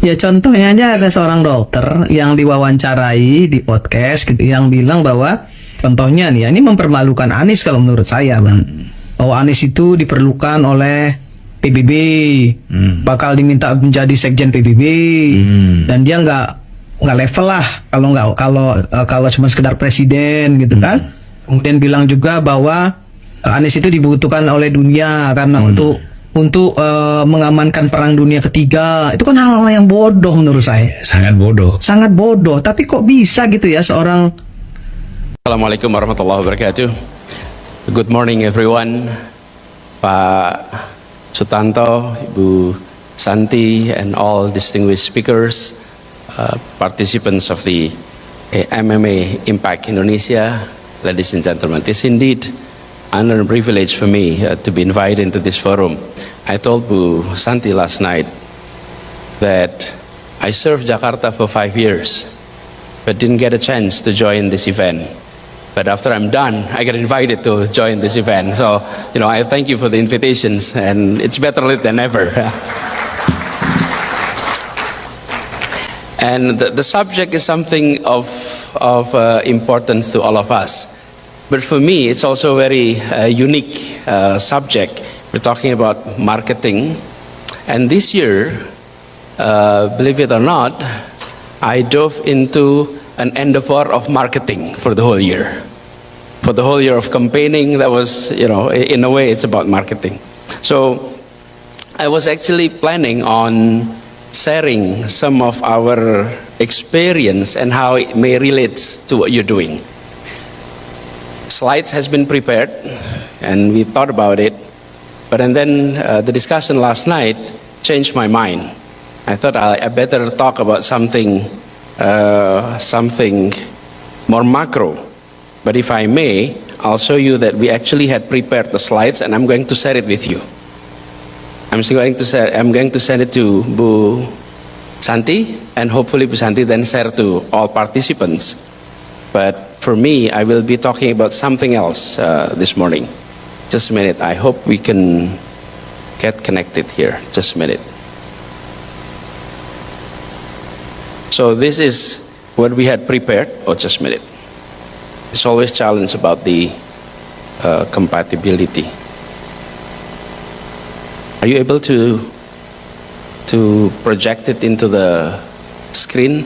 Ya contohnya aja ada seorang dokter yang diwawancarai di podcast gitu yang bilang bahwa contohnya nih ya, ini mempermalukan Anies kalau menurut saya Bang. Bahwa Anies itu diperlukan oleh PBB, bakal diminta menjadi sekjen PBB dan dia nggak level lah kalau cuma sekedar presiden gitu kan. Kemudian bilang juga bahwa Anies itu dibutuhkan oleh dunia karena untuk mengamankan perang dunia ketiga. Itu kan hal-hal yang bodoh menurut saya. Sangat bodoh. Sangat bodoh. Tapi kok bisa gitu ya seorang. Assalamualaikum warahmatullahi wabarakatuh. Good morning everyone. Pak Sutanto, Ibu Santi, and all distinguished speakers, participants of the MMA Impact Indonesia, ladies and gentlemen. It is indeed an honor and privilege for me to be invited into this forum. I told Bu Santi last night that I served Jakarta for 5 years, but didn't get a chance to join this event. But after I'm done, I get invited to join this event. So, I thank you for the invitations, and it's better late than never. And the subject is something of importance to all of us. But for me, it's also a very unique subject. We're talking about marketing. And this year, believe it or not, I dove into an endeavor of marketing for the whole year. For the whole year of campaigning, that was, in a way, it's about marketing. So I was actually planning on sharing some of our experience and how it may relate to what you're doing. Slides has been prepared, and we thought about it, but then the discussion last night changed my mind. I thought I better talk about something more macro. But if I may, I'll show you that we actually had prepared the slides, and I'm going to share it with you. I'm going to send it to Bu Santi, and hopefully Bu Santi then share to all participants. But for me, I will be talking about something else this morning. Just a minute. I hope we can get connected here. Just a minute. So this is what we had prepared. Oh, just a minute. It's always challenge about the compatibility. Are you able to project it into the screen?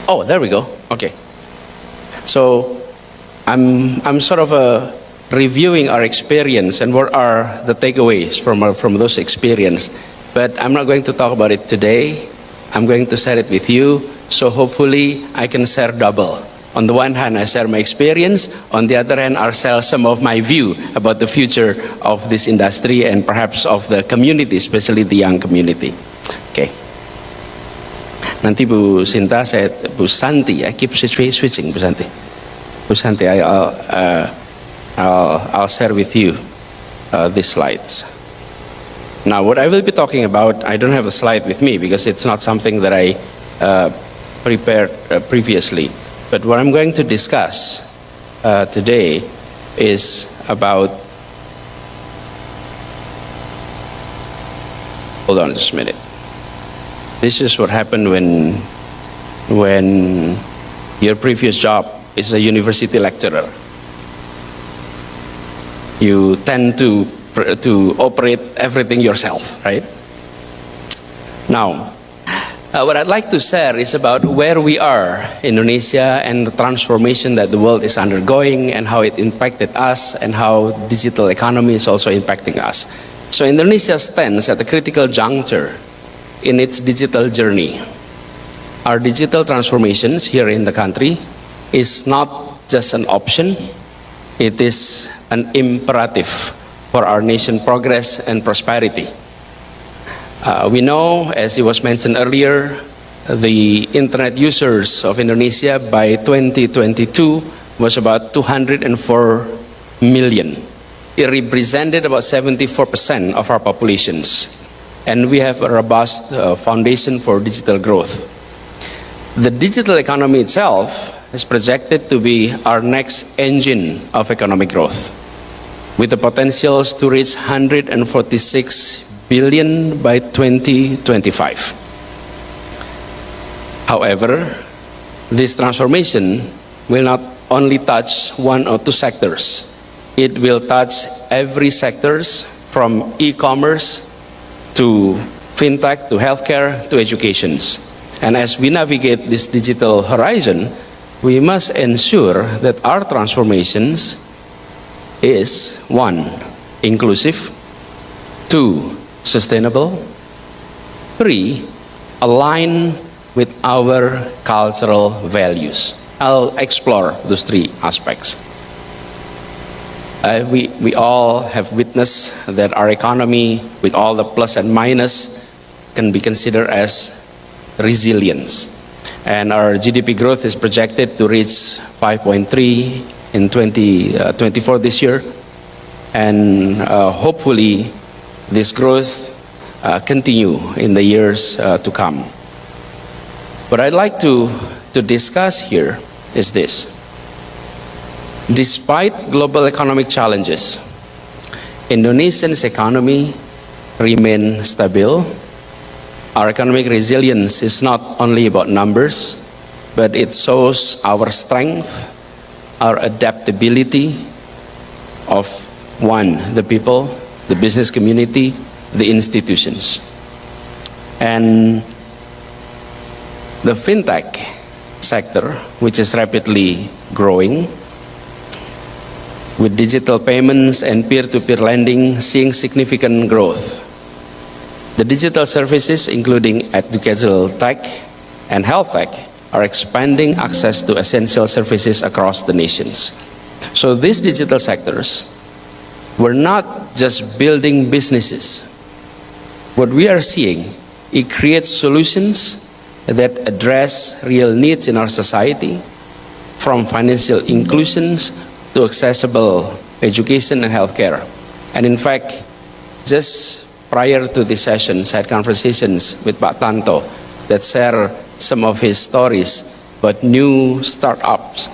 Oh, there we go. Okay. So I'm sort of reviewing our experience and what are the takeaways from those experience. But I'm not going to talk about it today. I'm going to share it with you. So hopefully I can share double. On the one hand, I share my experience. On the other hand, I'll share some of my view about the future of this industry and perhaps of the community, especially the young community. Okay. Nanti Bu Santi, I keep switching, Bu Santi. Bu Santi, I'll share with you these slides. Now, what I will be talking about, I don't have a slide with me because it's not something that I prepared previously. But what I'm going to discuss today is about, hold on just a minute. This is what happened when your previous job is a university lecturer. You tend to operate everything yourself, right? Now, what I'd like to share is about where we are in Indonesia and the transformation that the world is undergoing and how it impacted us and how digital economy is also impacting us. So Indonesia stands at a critical juncture in its digital journey. Our digital transformations here in the country is not just an option, it is an imperative for our nation progress and prosperity. We know, as it was mentioned earlier, the internet users of Indonesia by 2022 was about 204 million. It represented about 74% of our populations. And we have a robust foundation for digital growth. The digital economy itself is projected to be our next engine of economic growth, with the potentials to reach $146 billion by 2025. However, this transformation will not only touch one or two sectors. It will touch every sectors from e-commerce to fintech to healthcare to education. And as we navigate this digital horizon, we must ensure that our transformations is 1, inclusive, 2, sustainable, 3, align with our cultural values. I'll explore those 3 aspects. We all have witnessed that our economy, with all the plus and minus, can be considered as resilience. And our GDP growth is projected to reach 5.3 in 2024 this year. And hopefully this growth continue in the years to come. What I'd like to discuss here is this. Despite global economic challenges, Indonesia's economy remains stable. Our economic resilience is not only about numbers, but it shows our strength, our adaptability of 1, the people, the business community, the institutions. And the fintech sector, which is rapidly growing, with digital payments and peer-to-peer lending seeing significant growth. The digital services, including educational tech and health tech, are expanding access to essential services across the nations. So these digital sectors, we're not just building businesses. What we are seeing, it creates solutions that address real needs in our society, from financial inclusions to accessible education and healthcare. And in fact, just prior to this session, I had conversations with Pak Tanto that share some of his stories about new startups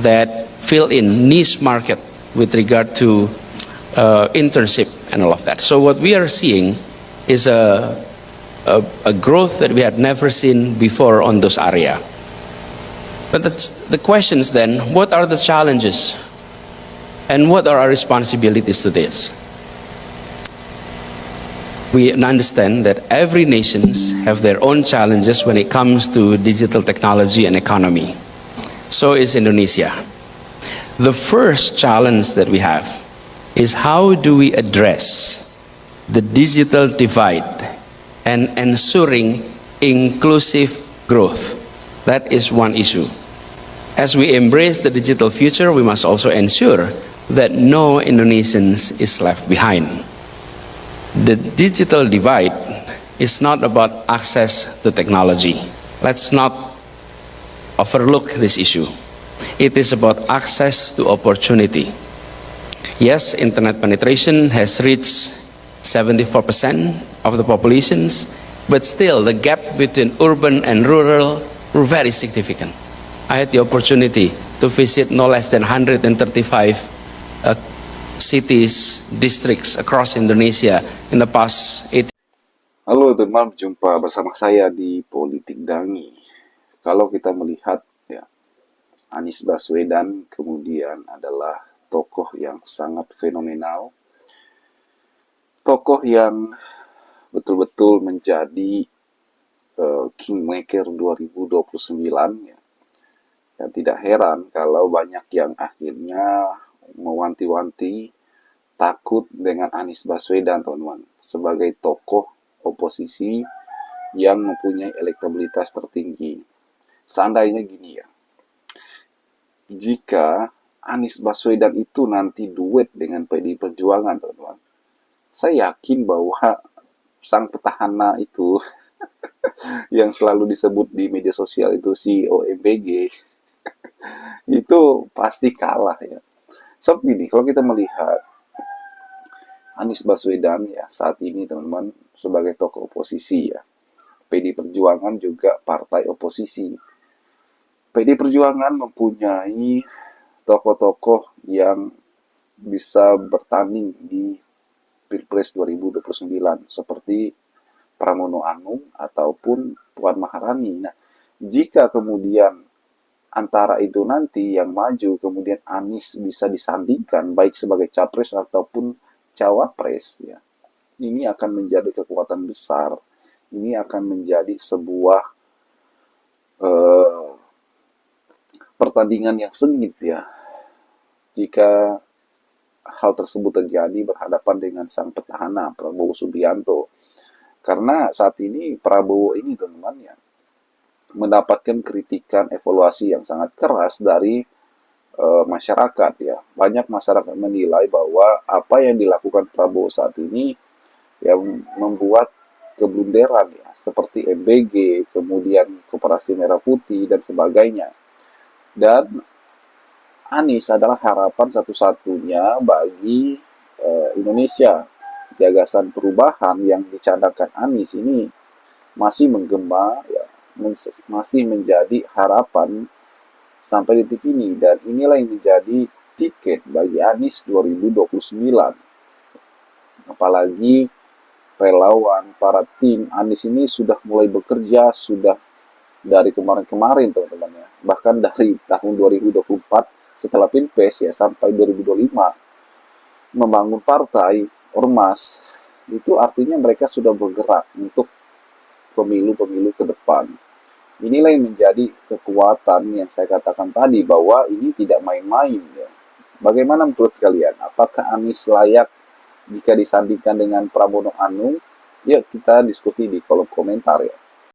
that fill in niche market with regard to internship and all of that. So what we are seeing is a growth that we had never seen before on those areas. But the questions then, what are the challenges? And what are our responsibilities to this? We understand that every nations have their own challenges when it comes to digital technology and economy. So is Indonesia. The first challenge that we have is how do we address the digital divide and ensuring inclusive growth? That is one issue. As we embrace the digital future, we must also ensure that no Indonesians is left behind. The digital divide is not about access to technology. Let's not overlook this issue. It is about access to opportunity. Yes, internet penetration has reached 74% of the populations, but still the gap between urban and rural were very significant. I had the opportunity to visit no less than 135 cities, districts across Indonesia in the past 8. Halo teman, berjumpa bersama saya di Politik Dangi. Kalau kita melihat ya, Anies Baswedan kemudian adalah tokoh yang sangat fenomenal, tokoh yang betul-betul menjadi Kingmaker 2029 ya. Dan tidak heran kalau banyak yang akhirnya mewanti-wanti takut dengan Anies Baswedan, teman-teman, sebagai tokoh oposisi yang mempunyai elektabilitas tertinggi. Seandainya gini ya, jika Anies Baswedan itu nanti duet dengan PDI Perjuangan, teman-teman, saya yakin bahwa sang petahana itu yang selalu disebut di media sosial itu CEO MBG itu pasti kalah ya. So gini, kalau kita melihat Anies Baswedan ya saat ini, teman-teman, sebagai tokoh oposisi ya, PDI Perjuangan juga partai oposisi. PDI Perjuangan mempunyai tokoh-tokoh yang bisa bertanding di Pilpres 2029 seperti Pramono Anung ataupun Puan Maharani. Nah, jika kemudian antara itu nanti yang maju kemudian Anies bisa disandingkan baik sebagai capres ataupun cawapres, ya, ini akan menjadi kekuatan besar. Ini akan menjadi sebuah pertandingan yang sengit, ya, jika hal tersebut terjadi berhadapan dengan sang petahana Prabowo Subianto. Karena saat ini Prabowo ini, teman-teman, ya, mendapatkan kritikan evaluasi yang sangat keras dari masyarakat, ya. Banyak masyarakat menilai bahwa apa yang dilakukan Prabowo saat ini yang membuat keblunderan, ya, seperti MBG, kemudian Koperasi Merah Putih dan sebagainya. Dan Anies adalah harapan satu-satunya bagi Indonesia. Gagasan perubahan yang dicadangkan Anies ini masih menggema, ya, masih menjadi harapan sampai detik ini, dan inilah yang menjadi tiket bagi Anies 2029. Apalagi relawan, para tim Anies ini sudah mulai bekerja, sudah dari kemarin-kemarin, teman-teman, ya. Bahkan dari tahun 2024 setelah Pilpres, ya, sampai 2025 membangun partai ormas. Itu artinya mereka sudah bergerak untuk pemilu-pemilu ke depan. Inilah yang menjadi kekuatan yang saya katakan tadi, bahwa ini tidak main-main, ya. Bagaimana menurut kalian? Apakah Anies layak jika disandingkan dengan Pramono Anung? Yuk kita diskusi di kolom komentar, ya.